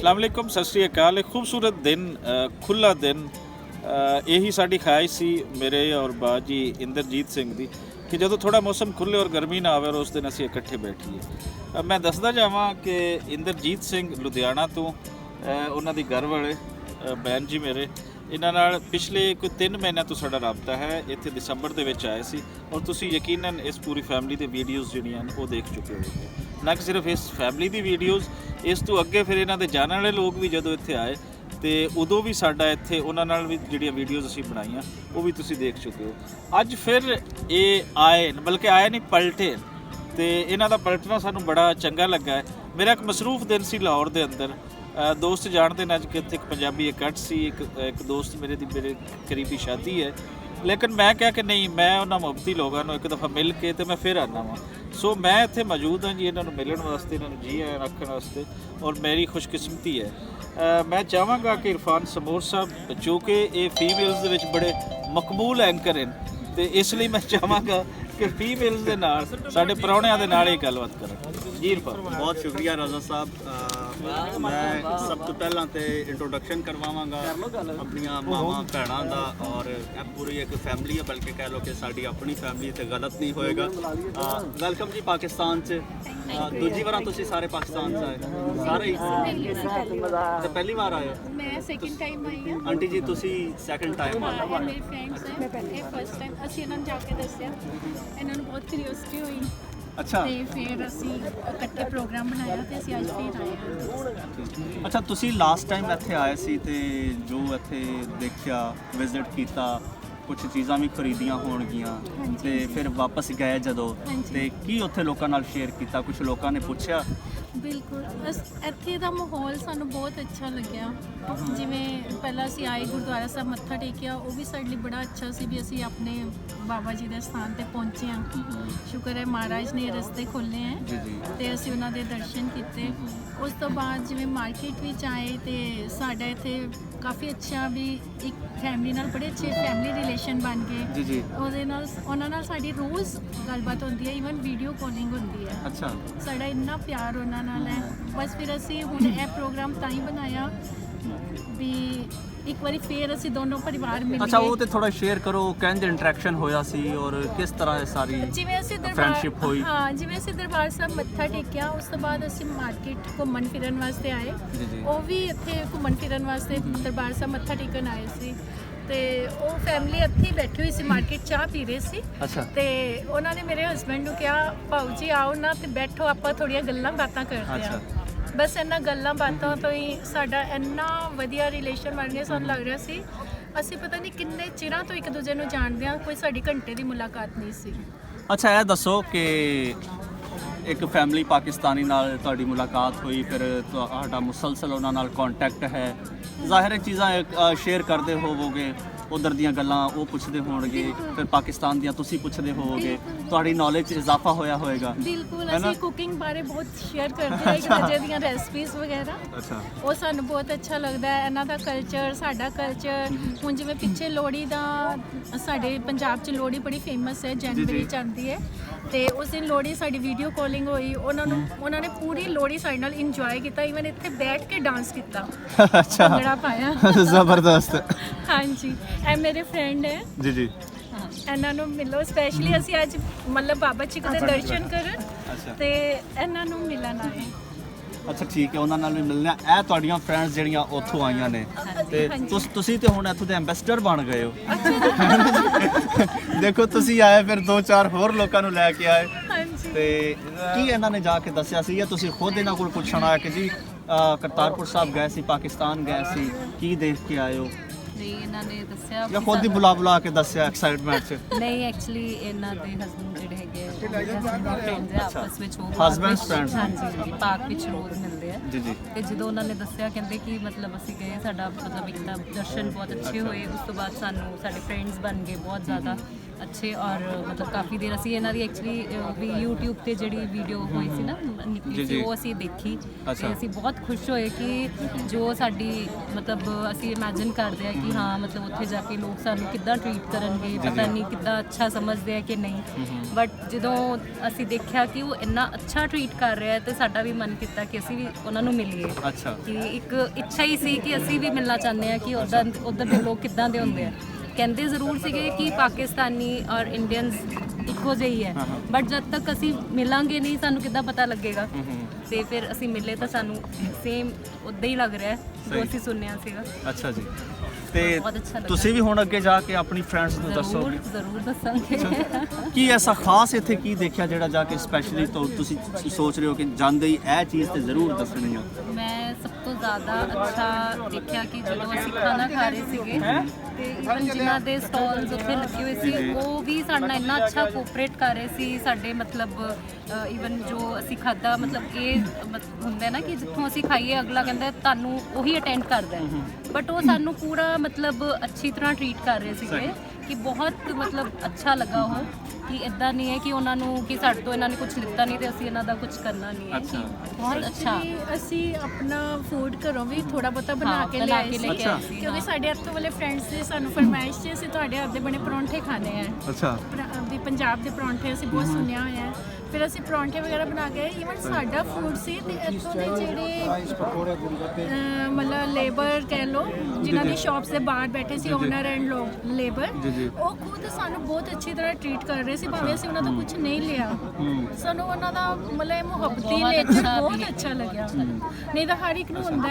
अस्सलाम वालेकुम, सत श्री अकाल। एक खूबसूरत दिन, खुला दिन, यही साड़ी ख्वाहिश सी मेरे और बाजी इंद्रजीत सिंह दी कि जो थोड़ा मौसम खुले और गर्मी ना आवे और उस दिन असीं इकट्ठे बैठिए। मैं दसदा जावां कि इंद्रजीत सिंह लुधियाना तो उन्हां दी घर वाले बहन जी मेरे इन्हां नाल पिछले कोई 3 महीनों तो साडा राबता है। इत्थे दसंबर दे विच आए सी और तुसीं यकीनन इस पूरी फैमिली दे वीडियोज़ जिहड़ियां ने वो देख चुके हो। ना कि सिर्फ इस फैमिली दी वीडियोज़, इस तो अगे फिर इन्हां दे जाने वाले लोग भी जदों इत्थे आए तो उदों भी साडा इत्थे उन्हां नाल भी जिहड़ियां वीडियोज़ असीं बनाईयां वो भी तुसीं देख चुके हो। अज फिर ये आए, बल्कि आए नहीं पलटे, तो इन्हां दा पलटना सानूं बड़ा चंगा लगा है। मेरा एक मसरूफ दिन सी लाहौर दे अंदर, दोस्त जानते हैं अज कि इत्थे एक पंजाबी इकट्ठ सी, एक दोस्त मेरे करीबी शादी है, लेकिन मैं क्या कि नहीं, मैं उन्होंने मुहब्बती लोगों को एक दफ़ा मिल के तो मैं फिर आना वा। सो मैं इत्थे मौजूद हाँ जी इन्होंने मिलने वास्ते, इन्होंने जी आया आखण वास्ते, और मेरी खुशकिस्मती है। मैं चाहांगा कि इरफान समूर साहब जो कि ये फीमेल्स दे विच बड़े मकबूल एंकर हैं, तो इसलिए मैं चाहांगा कि फीमेल्स के नाल साडे प्राहुणियां दे नाल ही गलबात करें। जी इरफान, बहुत शुक्रिया रज़ा साहब। मैं सब तो पहला तो इंट्रोडक्शन करवावांगा अपनियां मावां भैणां दा, और पूरी एक फैमिली है, बल्कि कह लो कि साडी अपनी फैमिली, तो गलत नहीं होएगा। वेलकम जी पाकिस्तान च। दूजी बार तुसीं सारे पाकिस्तान से आए? सारे ही तो पहली बार आए? मैं सेकंड टाइम आई हां। आंटी जी तुसीं सैकंड टाइम आए? ਇਹ ਮੇਰੇ ਫਰੈਂਡਸ ਹੈ, ਇਹ ਫਸਟ ਟਾਈਮ ਅਸੀਂ ਇਹਨਾਂ ਨੂੰ ਜਾ ਕੇ ਦੱਸਿਆ, ਇਹਨਾਂ ਨੂੰ ਬਹੁਤ ਕਿਉਰਿਓਸਿਟੀ ਹੋਈ अच्छा ਤੇ ਫਿਰ ਅਸੀਂ ਇਕੱਠੇ ਪ੍ਰੋਗਰਾਮ ਬਣਾਇਆ ਤੇ ਅਸੀਂ ਅੱਜ ਫਿਰ ਆਏ ਹਾਂ। अच्छा तुसीं लास्ट टाइम ਇੱਥੇ ਆਏ ਸੀ ਤੇ ਜੋ ਇੱਥੇ ਦੇਖਿਆ, ਵਿਜ਼ਿਟ ਕੀਤਾ, ਕੁਝ ਚੀਜ਼ਾਂ ਵੀ ਖਰੀਦੀਆਂ ਹੋਣਗੀਆਂ ਤੇ ਫਿਰ ਵਾਪਸ ਗਏ ਜਦੋਂ, ਤੇ ਕੀ ਉੱਥੇ ਲੋਕਾਂ ਨਾਲ ਸ਼ੇਅਰ ਕੀਤਾ? ਕੁਝ ਲੋਕਾਂ ਨੇ ਪੁੱਛਿਆ? ਬਿਲਕੁਲ, ਇੱਥੇ ਦਾ ਮਾਹੌਲ ਸਾਨੂੰ ਬਹੁਤ ਅੱਛਾ ਲੱਗਿਆ। ਜਿਵੇਂ ਪਹਿਲਾਂ ਅਸੀਂ ਆਏ ਗੁਰਦੁਆਰਾ ਸਾਹਿਬ ਮੱਥਾ ਟੇਕਿਆ, ਉਹ ਵੀ ਸਾਡੇ ਲਈ ਬੜਾ ਅੱਛਾ ਸੀ ਵੀ ਅਸੀਂ ਆਪਣੇ ਬਾਬਾ ਜੀ ਦੇ ਸਥਾਨ ਤੇ ਪਹੁੰਚੇ ਹਾਂ। ਸ਼ੁਕਰ ਹੈ ਮਹਾਰਾਜ ਨੇ ਰਸਤੇ ਖੋਲ੍ਹੇ ਹੈ ਤੇ ਅਸੀਂ ਉਹਨਾਂ ਦੇ ਦਰਸ਼ਨ ਕੀਤੇ। ਉਸ ਤੋਂ ਬਾਅਦ ਜਿਵੇਂ ਮਾਰਕੀਟ ਵਿੱਚ ਆਏ ਤੇ ਸਾਡਾ ਇੱਥੇ ਕਾਫੀ ਅੱਛਾ ਵੀ ਇੱਕ ਫੈਮਿਲੀ ਨਾਲ ਬੜੇ ਅੱਛੇ ਫੈਮਿਲੀ ਰਿਲੇਸ਼ਨ ਬਣ ਗਏ ਜੀ ਉਹਦੇ ਨਾਲ। ਉਹਨਾਂ ਨਾਲ ਸਾਡੀ ਰੋਜ਼ ਗੱਲਬਾਤ ਹੁੰਦੀ ਹੈ, ਈਵਨ ਵੀਡੀਓ ਕਾਲਿੰਗ ਹੁੰਦੀ ਹੈ। ਅੱਛਾ, ਸਾਡਾ ਇੰਨਾ ਪਿਆਰ ਉਹਨਾਂ ਨਾਲ ਹੈ। ਬਸ ਫਿਰ ਅਸੀਂ ਹੁਣ ਇਹ ਪ੍ਰੋਗਰਾਮ ਤਾਂ ਹੀ ਬਣਾਇਆ ਵੀ ਇੱਕ ਵਾਰੀ ਫੇਰ ਅਸੀਂ ਦੋਨੋਂ ਪਰਿਵਾਰ ਮਿਲ ਅੱਛਾ ਉਹ ਤੇ ਥੋੜਾ ਸ਼ੇਅਰ ਕਰੋ, ਕਿੰਜ ਇੰਟਰੈਕਸ਼ਨ ਹੋਇਆ ਸੀ ਔਰ ਕਿਸ ਤਰ੍ਹਾਂ ਇਹ ਸਾਰੀ ਜਿਵੇਂ ਅਸੀਂ ਫਰੈਂਡਸ਼ਿਪ ਹੋਈ? ਹਾਂ, ਜਿਵੇਂ ਅਸੀਂ ਦਰਬਾਰ ਸਾਹਿਬ ਮੱਥਾ ਟੇਕਿਆ, ਉਸ ਤੋਂ ਬਾਅਦ ਅਸੀਂ ਮਾਰਕੀਟ ਘੁੰਮਣ ਫਿਰਨ ਵਾਸਤੇ ਆਏ। ਉਹ ਵੀ ਇੱਥੇ ਘੁੰਮਣ ਫਿਰਨ ਵਾਸਤੇ ਦਰਬਾਰ ਸਾਹਿਬ ਮੱਥਾ ਟੇਕਣ ਆਏ ਸੀ, ਤੇ ਉਹ ਫੈਮਿਲੀ ਇੱਥੇ ਹੀ ਬੈਠੀ ਹੋਈ ਸੀ, ਮਾਰਕੀਟ ਚਾਹ ਪੀ ਰਹੇ ਸੀ। ਅੱਛਾ, ਤੇ ਉਹਨਾਂ ਨੇ ਮੇਰੇ ਹਸਬੈਂਡ ਨੂੰ ਕਿਹਾ ਭਾਊ ਜੀ ਆਓ ਨਾ ਤੇ ਬੈਠੋ, ਆਪਾਂ ਥੋੜੀਆਂ ਗੱਲਾਂ ਬਾਤਾਂ ਕਰਦੇ ਹਾਂ। ਬਸ ਇਹਨਾਂ ਗੱਲਾਂ ਬਾਤਾਂ ਤੋਂ ਹੀ ਸਾਡਾ ਇੰਨਾ ਵਧੀਆ ਰਿਲੇਸ਼ਨ ਬਣ ਗਿਆ। ਸਾਨੂੰ ਲੱਗ ਰਿਹਾ ਸੀ ਅਸੀਂ ਪਤਾ ਨਹੀਂ ਕਿੰਨੇ ਚਿਰਾਂ ਤੋਂ ਇੱਕ ਦੂਜੇ ਨੂੰ ਜਾਣਦੇ ਹਾਂ, ਕੋਈ ਸਾਡੀ ਘੰਟੇ ਦੀ ਮੁਲਾਕਾਤ ਨਹੀਂ ਸੀ। ਅੱਛਾ ਇਹ ਦੱਸੋ ਕਿ ਇੱਕ ਫੈਮਿਲੀ ਪਾਕਿਸਤਾਨੀ ਨਾਲ ਤੁਹਾਡੀ ਮੁਲਾਕਾਤ ਹੋਈ, ਫਿਰ ਤੁਹਾਡਾ ਮੁਸਲਸਲ ਉਹਨਾਂ ਨਾਲ ਕੰਟੈਕਟ ਹੈ, ਜ਼ਾਹਿਰ ਹੈ ਚੀਜ਼ਾਂ ਸ਼ੇਅਰ ਕਰਦੇ ਹੋਵੋਗੇ, ਉਧਰ ਦੀਆਂ ਗੱਲਾਂ ਉਹ ਪੁੱਛਦੇ ਹੋਣਗੇ, ਫਿਰ ਪਾਕਿਸਤਾਨ ਦੀਆਂ ਤੁਸੀਂ ਪੁੱਛਦੇ ਹੋਵੋਗੇ, ਤੁਹਾਡੀ ਨੌਲੇਜ 'ਚ ਇਜ਼ਾਫਾ ਹੋਇਆ ਹੋਏਗਾ। ਬਿਲਕੁਲ, ਅਸੀਂ ਕੁਕਿੰਗ ਬਾਰੇ ਬਹੁਤ ਸ਼ੇਅਰ ਕਰਦੇ ਹਾਂ, ਇੱਕ ਦੂਜੇ ਦੀਆਂ ਰੈਸਪੀਜ਼ ਵਗੈਰਾ। ਅੱਛਾ, ਉਹ ਸਾਨੂੰ ਬਹੁਤ ਅੱਛਾ ਲੱਗਦਾ ਹੈ, ਇਹਨਾਂ ਦਾ ਕਲਚਰ, ਸਾਡਾ ਕਲਚਰ। ਹੁਣ ਜਿਵੇਂ ਪਿੱਛੇ ਲੋਹੜੀ ਦਾ, ਸਾਡੇ ਪੰਜਾਬ 'ਚ ਲੋਹੜੀ ਬੜੀ ਫੇਮਸ ਹੈ, ਜਨਵਰੀ 'ਚ ਆਉਂਦੀ ਹੈ, ਤੇ ਉਸ ਦਿਨ ਲੋਹੜੀ ਸਾਡੀ ਵੀਡੀਓ ਕਾਲਿੰਗ ਹੋਈ। ਉਹਨਾਂ ਨੇ ਪੂਰੀ ਲੋਹੜੀ ਸਾਡੇ ਨਾਲ ਇੰਜੋਏ ਕੀਤਾ, ਈਵਨ ਇੱਥੇ ਬੈਠ ਕੇ ਡਾਂਸ ਕੀਤਾ, ਭੰਗੜਾ ਪਾਇਆ। ਜ਼ਬਰਦਸਤ। ਹਾਂਜੀ, ਇਹ ਮੇਰੇ ਫਰੈਂਡ ਹੈ ਜੀ ਇਹਨਾਂ ਨੂੰ ਮਿਲੋ। ਸਪੈਸ਼ਲੀ ਅਸੀਂ ਅੱਜ ਮਤਲਬ ਬਾਬਾ ਜੀ ਦੇ ਦਰਸ਼ਨ ਕਰਨ ਤੇ ਇਹਨਾਂ ਨੂੰ ਮਿਲਣ ਆਏ। ਅੱਛਾ ਠੀਕ ਹੈ, ਉਹਨਾਂ ਨਾਲ ਵੀ ਮਿਲਣਾ। ਇਹ ਤੁਹਾਡੀਆਂ ਫਰੈਂਡਸ ਜਿਹੜੀਆਂ ਉੱਥੋਂ ਆਈਆਂ ਨੇ, ਤੇ ਤੁਸੀਂ ਤੇ ਹੁਣ ਇੱਥੋਂ ਦੇ ਐਂਬੈਸਡਰ ਬਣ ਗਏ ਹੋ। ਦੇਖੋ ਤੁਸੀਂ ਆਏ, ਫਿਰ 2-4 ਹੋਰ ਲੋਕਾਂ ਨੂੰ ਲੈ ਕੇ ਆਏ, ਤੇ ਕੀ ਇਹਨਾਂ ਨੇ ਜਾ ਕੇ ਦੱਸਿਆ ਸੀ ਜਾਂ ਤੁਸੀਂ ਖੁਦ ਇਹਨਾਂ ਕੋਲ ਪੁੱਛਣ ਆਇਆ ਕਿ ਜੀ ਕਰਤਾਰਪੁਰ ਸਾਹਿਬ ਗਏ ਸੀ, ਪਾਕਿਸਤਾਨ ਗਏ ਸੀ, ਕੀ ਦੇਖ ਕੇ ਆਏ ਹੋ? ਨਹੀਂ, ਇਹਨਾਂ ਨੇ ਦੱਸਿਆ ਜਾਂ ਖੁਦ ਹੀ ਬੁਲਾ ਕੇ ਦੱਸਿਆ ਐਕਸਾਈਟਮੈਂਟ 'ਚ? ਨਹੀਂ, ਐਕਚੁਅਲੀ ਇਹਨਾਂ ਦੇ ਹਸਬੰਡ ਜਿਹੜੇ ਹੈਗੇ ਫਰੈਂਡਸ ਹੈ ਆਪਸ ਵਿੱਚ, ਉਹ Husbands friends? ਹਾਂਜੀ, ਪਾਰਕ ਵਿੱਚ ਰੋਜ਼ ਮਿਲਦੇ ਆ। ਜੀ ਤੇ ਜਦੋਂ ਉਹਨਾਂ ਨੇ ਦੱਸਿਆ, ਕਹਿੰਦੇ ਕਿ ਮਤਲਬ ਅਸੀਂ ਗਏ, ਸਾਡਾ ਮਤਲਬ ਇੱਕ ਤਾਂ ਦਰਸ਼ਨ ਬਹੁਤ ਅੱਛੇ ਹੋਏ, ਉਸ ਤੋਂ ਬਾਅਦ ਸਾਨੂੰ ਸਾਡੇ ਫਰੈਂਡਸ ਬਣ ਗਏ ਬਹੁਤ ਜ਼ਿਆਦਾ, ਅੱਛੇ ਔਰ ਮਤਲਬ ਕਾਫੀ ਦੇਰ ਅਸੀਂ ਇਹਨਾਂ ਦੀ ਐਕਚੁਅਲੀ ਵੀ YouTube ਤੇ ਜਿਹੜੀ ਵੀਡੀਓ ਹੋਈ ਸੀ ਨਾ ਨਿਕਲੀ ਸੀ ਉਹ ਅਸੀਂ ਦੇਖੀ ਤੇ ਅਸੀਂ ਬਹੁਤ ਖੁਸ਼ ਹੋਏ ਕਿ ਜੋ ਸਾਡੀ ਮਤਲਬ ਅਸੀਂ ਇਮੇਜਿਨ ਕਰਦੇ ਆ ਕਿ ਹਾਂ ਮਤਲਬ ਉੱਥੇ ਜਾ ਕੇ ਲੋਕ ਸਾਨੂੰ ਕਿੱਦਾਂ ਟ੍ਰੀਟ ਕਰਨਗੇ, ਪਤਾ ਨਹੀਂ ਕਿੱਦਾਂ ਅੱਛਾ ਸਮਝਦੇ ਆ ਕਿ ਨਹੀਂ, ਬਟ ਜਦੋਂ ਅਸੀਂ ਦੇਖਿਆ ਕਿ ਉਹ ਇੰਨਾ ਅੱਛਾ ਟ੍ਰੀਟ ਕਰ ਰਿਹਾ ਹੈ ਤੇ ਸਾਡਾ ਵੀ ਮਨ ਕੀਤਾ ਕਿ ਅਸੀਂ ਵੀ ਉਹਨਾਂ ਨੂੰ ਮਿਲੀਏ। ਅੱਛਾ, ਕਿ ਇੱਕ ਇੱਛਾ ਹੀ ਸੀ ਕਿ ਅਸੀਂ ਵੀ ਮਿਲਣਾ ਚਾਹੁੰਦੇ ਆ ਕਿ ਉੱਧਰ ਦੇ ਲੋਕ ਕਿੱਦਾਂ ਦੇ ਹੁੰਦੇ ਆ। ਕਹਿੰਦੇ ਜ਼ਰੂਰ ਸੀਗੇ ਕਿ ਪਾਕਿਸਤਾਨੀ ਔਰ ਇੰਡੀਅਨਸ ਇੱਕੋ ਜਿਹੇ ਹੀ ਹੈ, ਬਟ ਜਦ ਤੱਕ ਅਸੀਂ ਮਿਲਾਂਗੇ ਨਹੀਂ ਸਾਨੂੰ ਕਿੱਦਾਂ ਪਤਾ ਲੱਗੇਗਾ। ਤੇ ਫਿਰ ਅਸੀਂ ਮਿਲੇ ਤਾਂ ਸਾਨੂੰ ਸੇਮ ਉੱਦਾਂ ਹੀ ਲੱਗ ਰਿਹਾ ਹੈ ਜੋ ਅਸੀਂ ਸੁਣਿਆ ਸੀਗਾ। ਅੱਛਾ ਜੀ, ਤੇ ਬਹੁਤ ਅੱਛਾ ਲੱਗਾ। ਤੁਸੀਂ ਵੀ ਹੁਣ ਅੱਗੇ ਜਾ ਕੇ ਆਪਣੀ ਫਰੈਂਡਸ ਨੂੰ ਦੱਸੋ ਜ਼ਰੂਰ ਦੱਸਾਂਗੇ। ਕੀ ਐਸਾ ਖਾਸ ਇੱਥੇ ਕੀ ਦੇਖਿਆ ਜਿਹੜਾ ਜਾ ਕੇ ਸਪੈਸ਼ਲੀ ਤੁਸੀਂ ਸੋਚ ਰਹੇ ਹੋ ਕਿ ਜਾਂਦੇ ਹੀ ਇਹ ਚੀਜ਼ ਤੇ ਜ਼ਰੂਰ ਦੱਸਣੀ ਆ? ਮੈਂ ਸਭ ਤੋਂ ਜ਼ਿਆਦਾ ਅੱਛਾ ਦੇਖਿਆ ਕਿ ਜਦੋਂ ਅਸੀਂ ਖਾਣਾ ਖਾ ਰਹੇ ਸੀਗੇ ਤੇ ਈਵਨ ਜਿਨ੍ਹਾਂ ਦੇ ਸਟਾਲਸ ਉੱਥੇ ਲੱਗੇ ਹੋਏ ਸੀ ਉਹ ਵੀ ਸਾਡੇ ਨਾਲ ਇੰਨਾ ਅੱਛਾ ਕੋਆਪਰੇਟ ਕਰ ਰਹੇ ਸੀ। ਸਾਡੇ ਮਤਲਬ ਈਵਨ ਜੋ ਅਸੀਂ ਖਾਧਾ ਮਤਲਬ ਇਹ ਹੁੰਦਾ ਨਾ ਕਿ ਜਿੱਥੋਂ ਅਸੀਂ ਖਾਈਏ ਅਗਲਾ ਕਹਿੰਦਾ ਤੁਹਾਨੂੰ ਉਹੀ ਅਟੈਂਡ ਕਰਦਾ ਹੈ, ਬਟ ਉਹ ਸਾਨੂੰ ਪੂਰਾ ਮਤਲਬ ਅੱਛੀ ਤਰ੍ਹਾਂ ਟਰੀਟ ਕਰ ਰਹੇ ਸੀਗੇ ਕਿ ਬਹੁਤ ਮਤਲਬ ਅੱਛਾ ਲੱਗਾ ਉਹ ਕਿ ਇਦਾਂ ਨਹੀਂ ਹੈ ਕਿ ਉਹਨਾਂ ਨੂੰ ਕਿ ਸਾਡੇ ਤੋਂ ਇਹਨਾਂ ਨੇ ਕੁਝ ਲਿੱਤਾ ਨਹੀਂ ਤੇ ਅਸੀਂ ਇਹਨਾਂ ਦਾ ਕੁਝ ਕਰਨਾ ਨਹੀਂ ਹੈ। ਬਹੁਤ ਅੱਛਾ। Actually, ਅਸੀਂ ਆਪਣਾ ਫੂਡ ਘਰੋਂ ਵੀ ਥੋੜਾ ਬਹੁਤਾ ਬਣਾ ਕੇ ਲਿਆਏ ਸੀ ਕਿਉਂਕਿ ਸਾਡੇ ਇੱਥੋਂ ਵਾਲੇ ਫਰੈਂਡਸ ਨੇ ਸਾਨੂੰ ਫਰਮਾਇਸ਼ 'ਚ ਅਸੀਂ ਤੁਹਾਡੇ ਹੱਥ ਦੇ ਬਣੇ ਪਰੌਂਠੇ ਖਾਣੇ ਆ। ਅੱਛਾ, ਵੀ ਪੰਜਾਬ ਦੇ ਪਰੌਂਠੇ ਅਸੀਂ ਬਹੁਤ ਸੁਣਿਆ ਹੋਇਆ ਹੈ। ਫਿਰ ਅਸੀਂ ਪਰੌਂਠੇ ਵਗੈਰਾ ਬਣਾ ਕੇ ਈਵਨ ਸਾਡਾ ਫੂਡ ਸੀ ਤੇ ਇੱਥੋਂ ਦੇ ਜਿਹੜੇ ਮਤਲਬ ਲੇਬਰ ਕਹਿ ਲਓ ਜਿਨ੍ਹਾਂ ਦੀ ਸ਼ਾਪਸ ਦੇ ਬਾਹਰ ਬੈਠੇ ਸੀ ਓਨਰ ਐਂਡ ਲੇਬਰ, ਉਹ ਖੁਦ ਸਾਨੂੰ ਬਹੁਤ ਅੱਛੀ ਤਰ੍ਹਾਂ ਟਰੀਟ ਕਰ ਰਹੇ ਸੀ ਭਾਵੇਂ ਅਸੀਂ ਉਹਨਾਂ ਤੋਂ ਕੁਝ ਨਹੀਂ ਲਿਆ। ਸਾਨੂੰ ਉਹਨਾਂ ਦਾ ਮਤਲਬ ਮੁਹੱਬਤੀ ਨੇਚਰ ਬਹੁਤ ਅੱਛਾ ਲੱਗਿਆ। ਨਹੀਂ ਤਾਂ ਹਰ ਇੱਕ ਨੂੰ ਹੁੰਦਾ